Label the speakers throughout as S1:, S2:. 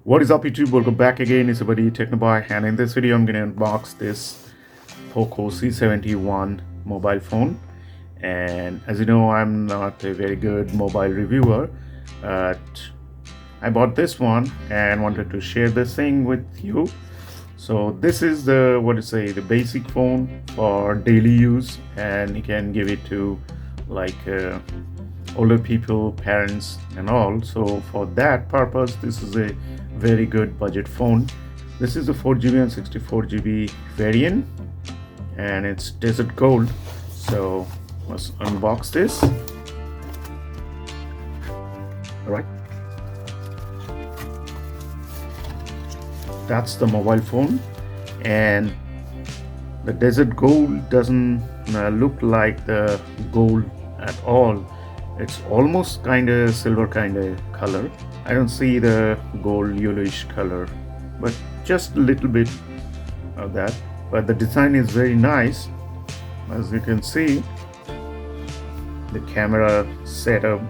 S1: What is up YouTube? Welcome back again. It's your buddy Technoboy, and in this video I'm going to unbox this Poco C71 mobile phone. And as you know, I'm not a very good mobile reviewer, but I bought this one and wanted to share this thing with you. So this is the basic phone for daily use, and you can give it to like older people, parents and all. So for that purpose, this is a very good budget phone. This is the 4GB and 64GB variant, and it's desert gold. So let's unbox this. All right, that's the mobile phone, and the desert gold doesn't look like the gold at all. It's almost kind of silver kind of color. I don't see the gold yellowish color, but just a little bit of that. But the design is very nice. As you can see, the camera setup,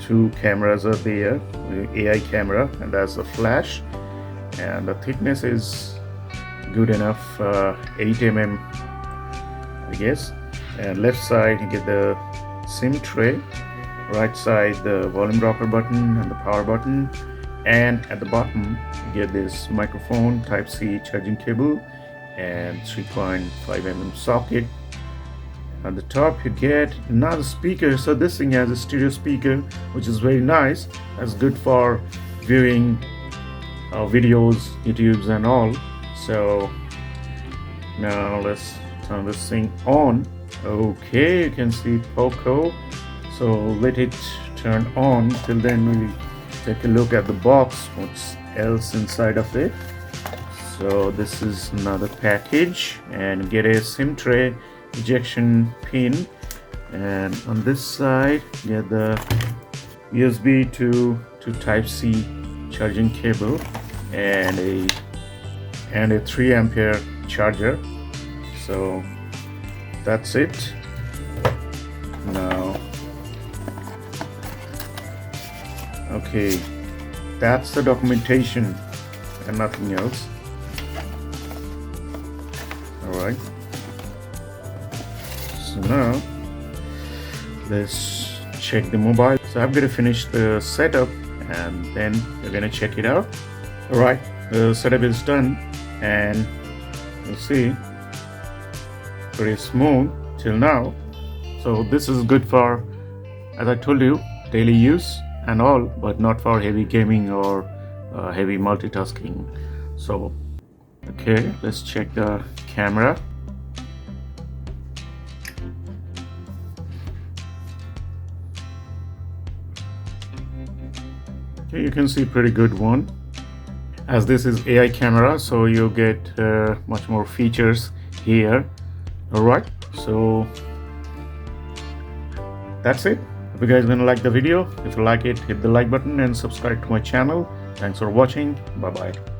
S1: two cameras are there, the AI camera, and that's the flash, and the thickness is good enough, 8 mm I guess. And left side you get the SIM tray, right side the volume rocker button and the power button, and at the bottom you get this microphone, type C charging cable, and 3.5 mm socket. At the top you get another speaker. So this thing has a stereo speaker, which is very nice. That's good for viewing videos, YouTubes and all. So now let's turn this thing on. Okay, you can see Poco. So let it turn on. Till then we take a look at the box, what's else inside of it. So this is another package, and get a SIM tray, ejection pin, and on this side get the USB to type C charging cable, and a 3 ampere charger. So that's it. Now okay, that's the documentation and nothing else. Alright, so now let's check the mobile. So I'm gonna finish the setup and then we're gonna check it out. Alright, the setup is done, and you see, pretty smooth till now. So this is good for, as I told you, daily use and all, but not for heavy gaming or heavy multitasking. So okay, let's check the camera. Okay, you can see pretty good one. As this is AI camera, so you get much more features here. All right, so that's it. If you guys gonna like the video, if you like it, hit the like button and subscribe to my channel. Thanks for watching. Bye bye.